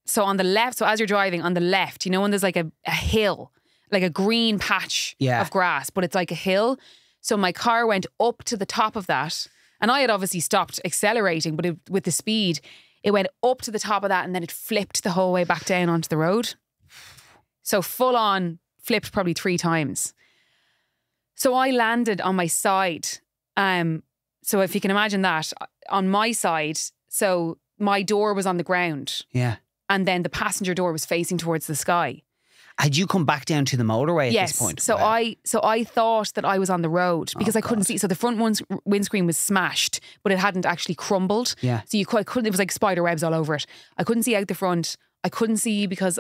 So on the left, so as you're driving on the left, you know, when there's like a hill, like a green patch of grass, but it's like a hill. So my car went up to the top of that, and I had obviously stopped accelerating, but with the speed, it went up to the top of that, and then it flipped the whole way back down onto the road. So full on flipped probably 3 times. So I landed on my side. So if you can imagine that, on my side, so my door was on the ground. Yeah. And then the passenger door was facing towards the sky. Had you come back down to the motorway at this point? So I thought that I was on the road because I couldn't see. So the front windscreen was smashed, but it hadn't actually crumbled. Yeah. So I couldn't. It was like spider webs all over it. I couldn't see out the front. I couldn't see because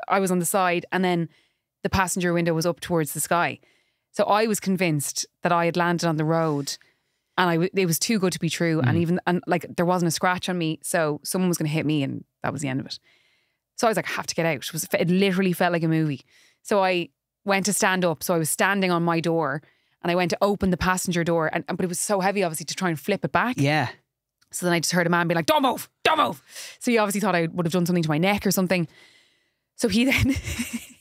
I was on the side, and then the passenger window was up towards the sky. So I was convinced that I had landed on the road, and it was too good to be true. And like there wasn't a scratch on me, so someone was going to hit me, and that was the end of it. So I was like, I have to get out. It literally felt like a movie. So I went to stand up. So I was standing on my door, and I went to open the passenger door, but it was so heavy, obviously, to try and flip it back. Yeah. So then I just heard a man be like, "Don't move, don't move." So he obviously thought I would have done something to my neck or something. So he then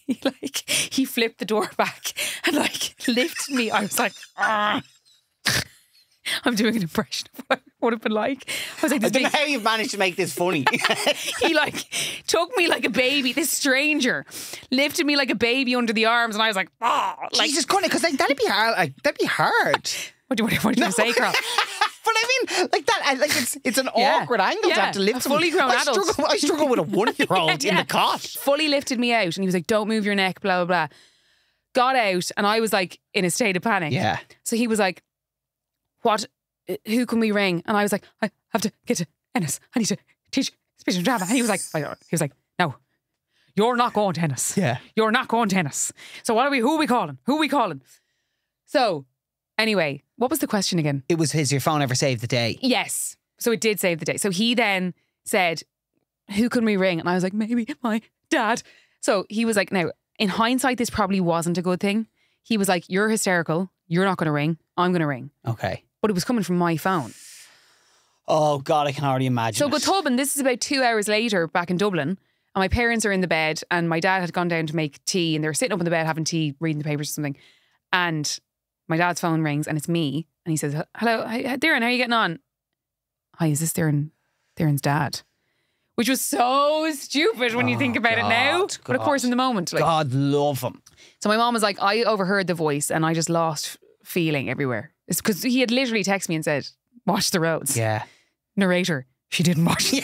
he flipped the door back and like lifted me. I was like, "Ah." I'm doing an impression of what it would have been like. I was like, I don't know how you've managed to make this funny. He like took me like a baby. This stranger lifted me like a baby under the arms, and I was like, "Oh, like Jesus, because like that'd be hard. Like, that'd be hard. What did you say, Carl?" But I mean, like that, like it's an awkward angle to have to lift. A fully grown adult. I struggle with a 1-year-old in the cot. Fully lifted me out, and he was like, "Don't move your neck." Blah blah blah. Got out, and I was like in a state of panic. Yeah. So he was like, "What? Who can we ring?" And I was like, "I have to get to Ennis. I need to teach speech and drama." And he was like, "No, you're not going to Ennis. Yeah, you're not going to Ennis. So who are we calling? Who are we calling?" So anyway, what was the question again? It was, has your phone ever saved the day? Yes. So it did save the day. So he then said, "Who can we ring?" And I was like, "Maybe my dad." So he was like, now, in hindsight, this probably wasn't a good thing. He was like, "You're hysterical. You're not going to ring. I'm going to ring." Okay. But it was coming from my phone. Oh God, I can already imagine. So Gotobin, this is about 2 hours later back in Dublin, and my parents are in the bed, and my dad had gone down to make tea, and they were sitting up in the bed having tea, reading the papers or something. And my dad's phone rings, and it's me, and he says, "Hello, hi, Doireann, how are you getting on?" "Hi, is this Doireann's dad?" Which was so stupid when you think about it now. But of course, in the moment, like, God love him. So my mom was like, I overheard the voice, and I just lost feeling everywhere. It's because he had literally texted me and said, "Watch the roads." Yeah. Narrator, she didn't watch it.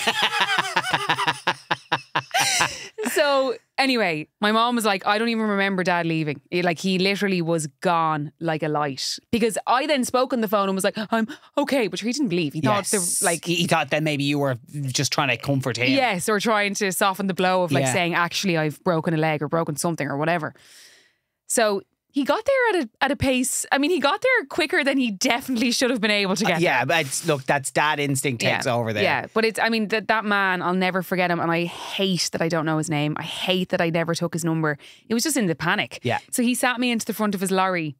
So anyway, my mom was like, "I don't even remember Dad leaving." He literally was gone like a light. Because I then spoke on the phone and was like, "I'm okay," but he didn't believe. He thought he thought that maybe you were just trying to comfort him. Yes, or trying to soften the blow of saying, "Actually, I've broken a leg or broken something or whatever." So he got there at a pace. I mean, he got there quicker than he definitely should have been able to get there. Yeah, but look, that's dad instinct takes over there. Yeah, but that man, I'll never forget him, and I hate that I don't know his name. I hate that I never took his number. It was just in the panic. Yeah. So he sat me into the front of his lorry,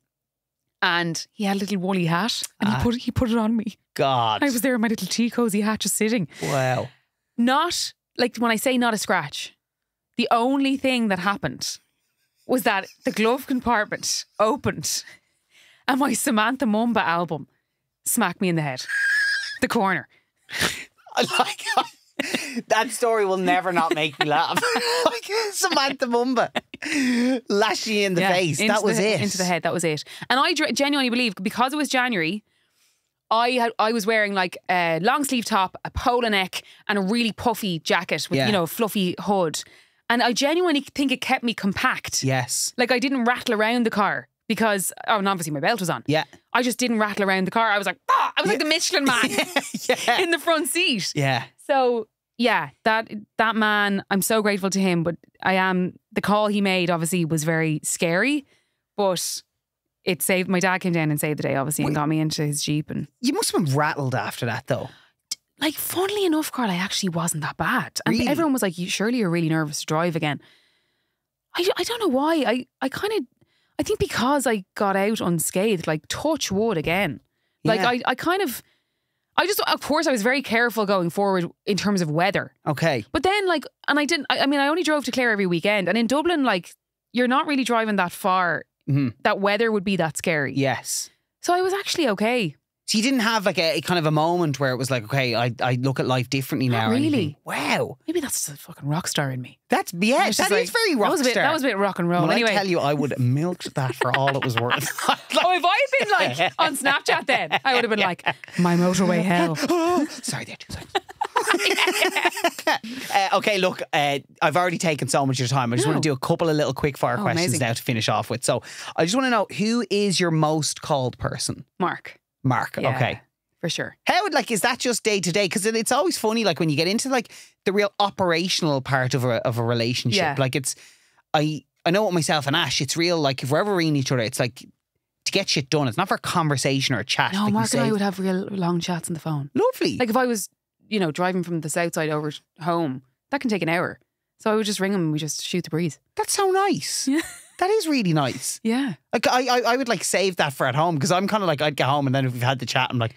and he had a little woolly hat, and he put it on me. God. I was there in my little tea cozy hat just sitting. Wow. Not, like when I say not a scratch, the only thing that happened was that the glove compartment opened and my Samantha Mumba album smacked me in the head. The corner. That story will never not make me laugh. Like Samantha Mumba lashing you in the face. That was it. Into the head. That was it. And I genuinely believe, because it was January, I was wearing like a long sleeve top, a polo neck, and a really puffy jacket with a fluffy hood. And I genuinely think it kept me compact. Yes. Like I didn't rattle around the car. because, and obviously my belt was on. Yeah. I just didn't rattle around the car. I was like, I was like the Michelin man in the front seat. Yeah. So yeah, that man, I'm so grateful to him, but the call he made obviously was very scary, but it saved, my dad came down and saved the day obviously and got me into his Jeep. And You must have been rattled after that though. like, funnily enough, Carl, I actually wasn't that bad. And Really? everyone was like, surely you're really nervous to drive again. I don't know why. I think because I got out unscathed, like touch wood again. Like Yeah. of course I was very careful going forward in terms of weather. Okay. But then like, and I only drove to Clare every weekend. And in Dublin, like, you're not really driving that far. That weather would be that scary. Yes. So I was actually okay. So you didn't have like a kind of a moment where it was like, okay, I look at life differently now. Not or anything? really. Wow. Maybe that's the fucking rock star in me. That I is was just like, very rock star. That was a bit rock and roll. When Anyway. I tell you, I would have milked that for all it was worth. Oh, if I had been like on Snapchat then, I would have been like, my motorway hell. Sorry, there, 2 seconds. Okay, look, I've already taken so much of your time. I just want to do a couple of little quick fire questions amazing. now to finish off with. So I just want to know, who is your most called person? Mark. Mark, Yeah, okay. For sure. How would, like, is that just day to day? Because it's always funny, like when you get into like the real operational part of a relationship. Yeah. Like I know it myself and Ash. It's real. Like if we're ever reading each other, it's like to get shit done. It's not for a conversation or a chat. No, like Mark and I would have real long chats on the phone. Lovely. Like if I was, driving from the south side over home, that can take an hour. So I would just ring him and we just shoot the breeze. That's so nice. Yeah. That is really nice. Yeah. Like I would like save that for at home because I'm kind of like I'd get home and then if we've had the chat I'm like,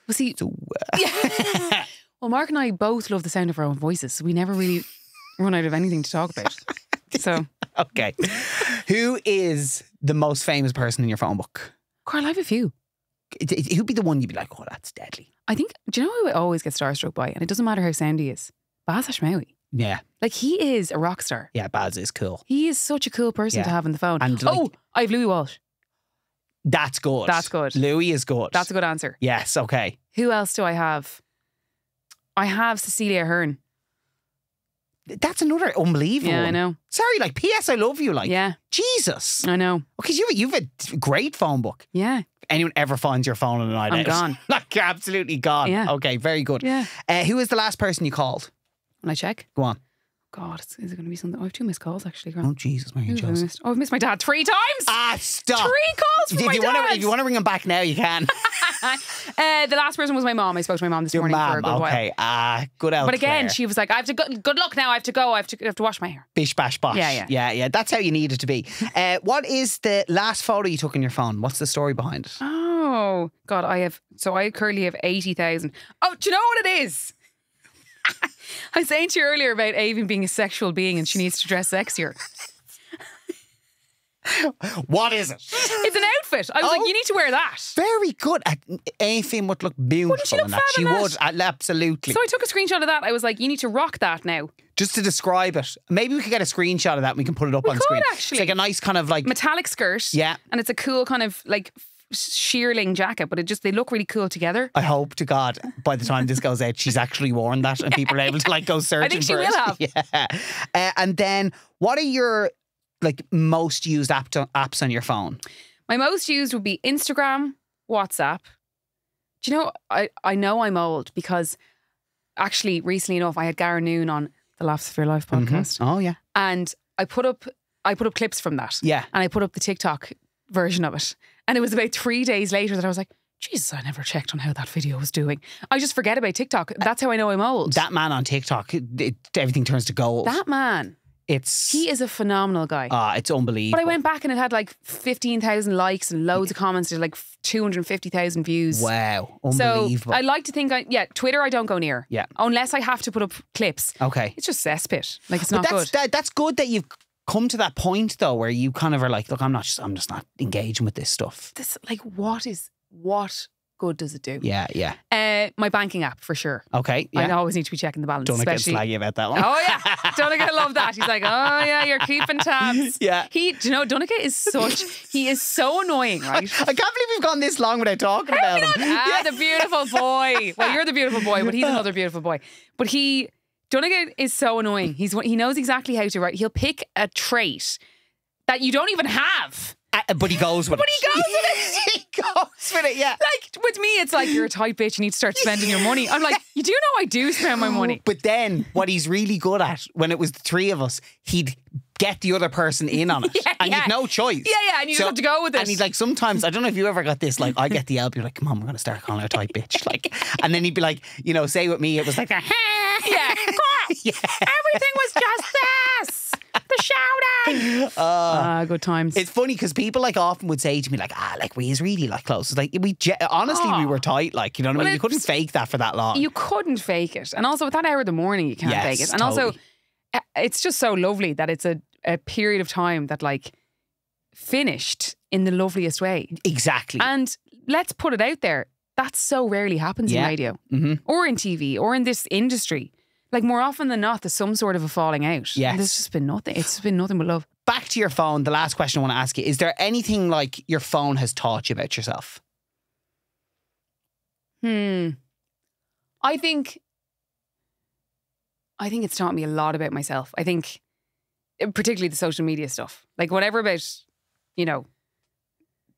Well, see, so, yeah. Well, Mark and I both love the sound of our own voices. So we never really run out of anything to talk about. So okay. Who is the most famous person in your phone book? Carl, I have a few. Who'd be the one you'd be like, oh, that's deadly? I think, do you know who I always get starstruck by? And it doesn't matter how sound he is. Baz Ashmawi. Yeah. Like, he is a rock star. Yeah, Baz is cool. He is such a cool person Yeah. to have on the phone. And like, I have Louis Walsh. That's good. That's good. Louis is good. That's a good answer. Yes, okay. Who else do I have? I have Cecilia Ahern. That's another unbelievable Yeah, I one. know. Sorry, like, P.S. I love you. Like, Yeah, Jesus. I know. Okay, you've a great phone book. Yeah. If anyone ever finds your phone on a night I'm out, gone. like, you're absolutely gone. Yeah. Okay, very good. Yeah. Who was the last person you called? Will I check? Go on. God, is it going to be something? I have 2 missed calls actually, girl. Oh, Jesus, Mary Who have I Joseph. missed? Oh, I've missed my dad 3 times. Ah, stop. 3 calls from my dad. If you want to ring him back now, you can. The last person was my mom. I spoke to my mom this Your morning for a mum, good while. okay. Good out. But again, she was like, I have to go. Good luck now. I have to go. I have to wash my hair. Bish, bash, bosh. Yeah. That's how you need it to be. What is the last photo you took on your phone? What's the story behind it? Oh, God. I currently have 80,000. Oh, do you know what it is? I was saying to you earlier about Avon being a sexual being and she needs to dress sexier. What is it? It's an outfit. I was like, you need to wear that. Very good. Anything would look beautiful look in that. fab She in would. that? Absolutely. So I took a screenshot of that. I was like, you need to rock that now. Just to describe it, maybe we could get a screenshot of that and we can put it up on could, screen. actually. It's like a nice kind of like Metallic skirt. Yeah. And it's a cool kind of like shearling jacket, but they look really cool together. I hope to God by the time this goes out, she's actually worn that and people are able to like go searching I think she for will it. have. Yeah. And then what are your like most used apps on your phone? My most used would be Instagram, WhatsApp. Do you know, I know I'm old because actually recently enough I had Garrihy on the Laughs of Your Life podcast. Oh yeah. And I put up clips from that. Yeah. And I put up the TikTok version of it. And it was about 3 days later that I was like, Jesus, I never checked on how that video was doing. I just forget about TikTok. That's how I know I'm old. That man on TikTok, everything turns to gold. That man. He is a phenomenal guy. It's unbelievable. But I went back and it had like 15,000 likes and loads of comments. There's like 250,000 views. Wow. Unbelievable. So I like to think, Twitter I don't go near. Yeah. Unless I have to put up clips. Okay. It's just cesspit. Like it's But not good. That's good that you've come to that point though where you kind of are like, look, I'm just not engaging with this stuff. What good does it do? Yeah. My banking app for sure. Okay. Yeah. I always need to be checking the balance. Don't get especially. slaggy about that one. Oh yeah, Donegal love that. He's like, oh yeah, you're keeping tabs. Yeah. Do you know Donegal he is so annoying, right? I can't believe we've gone this long without talking about him. The beautiful boy. Well, you're the beautiful boy, but he's another beautiful boy. But Donegal is so annoying. He knows exactly how to write. He'll pick a trait that you don't even have. But he goes with it. But he goes with it. He goes with it, yeah. Like, with me, it's like, you're a tight bitch, you need to start spending your money. I'm like, you do know I do spend my money. But then what he's really good at, when it was the three of us, he'd get the other person in on it. And you'd no choice. Yeah, and you just have to go with it. And he'd like, sometimes, I don't know if you ever got this, like, I get the elbow, like, come on, we're going to start calling her a tight bitch. Like, and then he'd be like, you know, say with me, it was like, yeah. Everything was just this. The shouting. Good times. It's funny because people like often would say to me like, like we is really like close. It's like honestly we were tight, like, you know what I mean? You couldn't fake that for that long. You couldn't fake it. And also at that hour of the morning you can't fake it. And also it's just so lovely that it's a period of time that like finished in the loveliest way. Exactly. And let's put it out there, that so rarely happens in radio or in TV or in this industry. Like, more often than not, there's some sort of a falling out. Yes. There's just been nothing. It's been nothing but love. Back to your phone, the last question I want to ask you. Is there anything like your phone has taught you about yourself? I think it's taught me a lot about myself. I think, particularly the social media stuff. Like, whatever about, you know,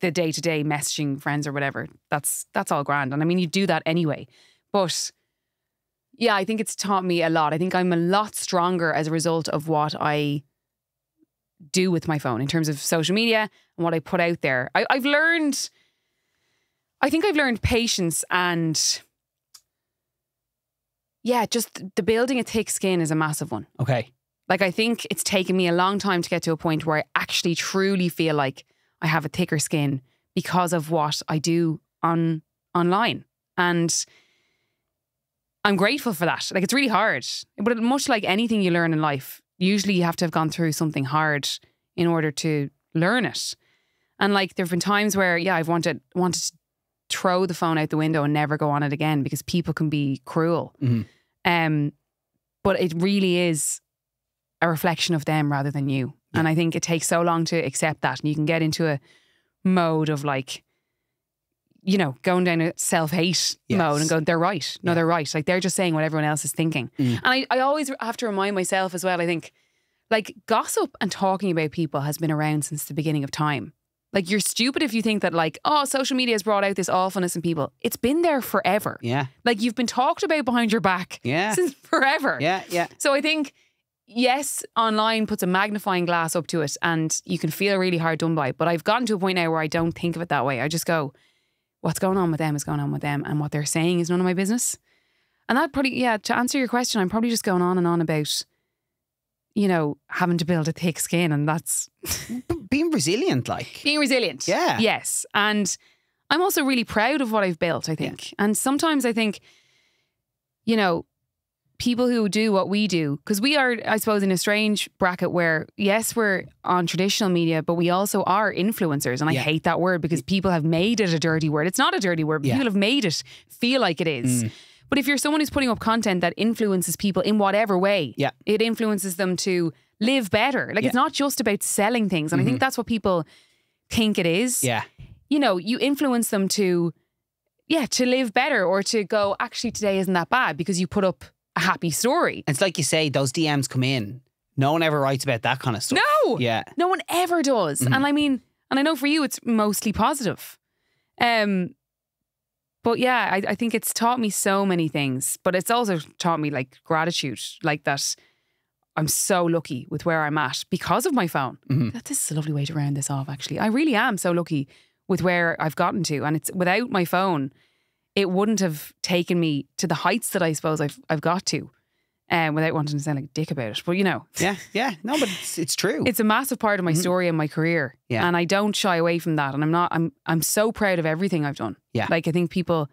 the day-to-day messaging friends or whatever, that's all grand. And I mean, you do that anyway. But yeah, I think it's taught me a lot. I think I'm a lot stronger as a result of what I do with my phone in terms of social media and what I put out there. I've learned patience and just the building a thick skin is a massive one. Okay. Like, I think it's taken me a long time to get to a point where I actually truly feel like I have a thicker skin because of what I do online. And I'm grateful for that. Like, it's really hard. But much like anything you learn in life, usually you have to have gone through something hard in order to learn it. And like, there have been times where, I've wanted to throw the phone out the window and never go on it again because people can be cruel. But it really is a reflection of them rather than you. Yeah. And I think it takes so long to accept that. And you can get into a mode of like, you know, going down a self-hate mode and go, they're right. No, they're right. Like, they're just saying what everyone else is thinking. And I always have to remind myself as well, I think, like, gossip and talking about people has been around since the beginning of time. Like, you're stupid if you think that, like, social media has brought out this awfulness in people. It's been there forever. Yeah. Like, you've been talked about behind your back since forever. Yeah. So I think, yes, online puts a magnifying glass up to it and you can feel really hard done by. But I've gotten to a point now where I don't think of it that way. I just go, what's going on with them is going on with them, and what they're saying is none of my business. And that probably, to answer your question, I'm probably just going on and on about, you know, having to build a thick skin, and that's being resilient, like. Being resilient. Yeah. Yes. And I'm also really proud of what I've built, I think. Yeah. And sometimes I think, you know, people who do what we do, because we are, I suppose, in a strange bracket where, yes, we're on traditional media, but we also are influencers. And I hate that word because people have made it a dirty word. It's not a dirty word, but people have made it feel like it is. But if you're someone who's putting up content that influences people in whatever way, it influences them to live better. Like, it's not just about selling things. And I think that's what people think it is. Yeah. You know, you influence them to live better, or to go, actually, today isn't that bad because you put up a happy story. And it's like you say, those DMs come in. No one ever writes about that kind of stuff. No. Yeah. No one ever does. And I mean, and I know for you it's mostly positive. But yeah, I think it's taught me so many things. But it's also taught me like gratitude. Like, that I'm so lucky with where I'm at because of my phone. This is a lovely way to round this off, actually. I really am so lucky with where I've gotten to. And it's without my phone, it wouldn't have taken me to the heights that I suppose I've got to, without wanting to sound like a dick about it. But, you know. Yeah. No, but it's true. It's a massive part of my story and my career. Yeah. And I don't shy away from that. And I'm so proud of everything I've done. Yeah. Like, I think people,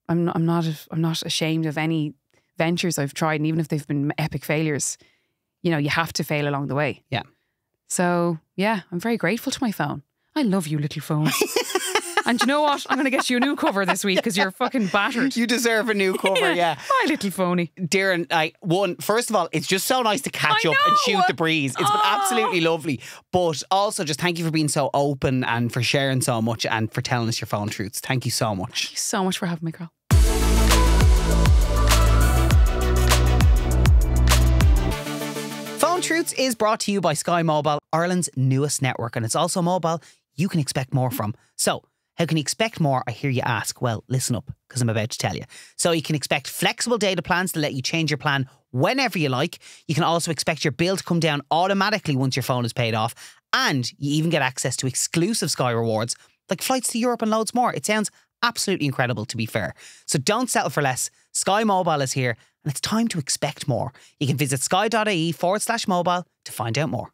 I'm not ashamed of any ventures I've tried. And even if they've been epic failures, you know, you have to fail along the way. Yeah. So, yeah, I'm very grateful to my phone. I love you, little phone. And you know what? I'm going to get you a new cover this week because you're fucking battered. You deserve a new cover, yeah. My little phony. Doireann, first of all, it's just so nice to catch up and shoot the breeze. It's been absolutely lovely. But also, just thank you for being so open and for sharing so much and for telling us your phone truths. Thank you so much. Thank you so much for having me, girl. Phone Truths is brought to you by Sky Mobile, Ireland's newest network, and it's also mobile you can expect more from. So, how can you expect more, I hear you ask? Well, listen up, because I'm about to tell you. So you can expect flexible data plans to let you change your plan whenever you like. You can also expect your bill to come down automatically once your phone is paid off. And you even get access to exclusive Sky rewards, like flights to Europe and loads more. It sounds absolutely incredible, to be fair. So don't settle for less. Sky Mobile is here, and it's time to expect more. You can visit sky.ie/mobile to find out more.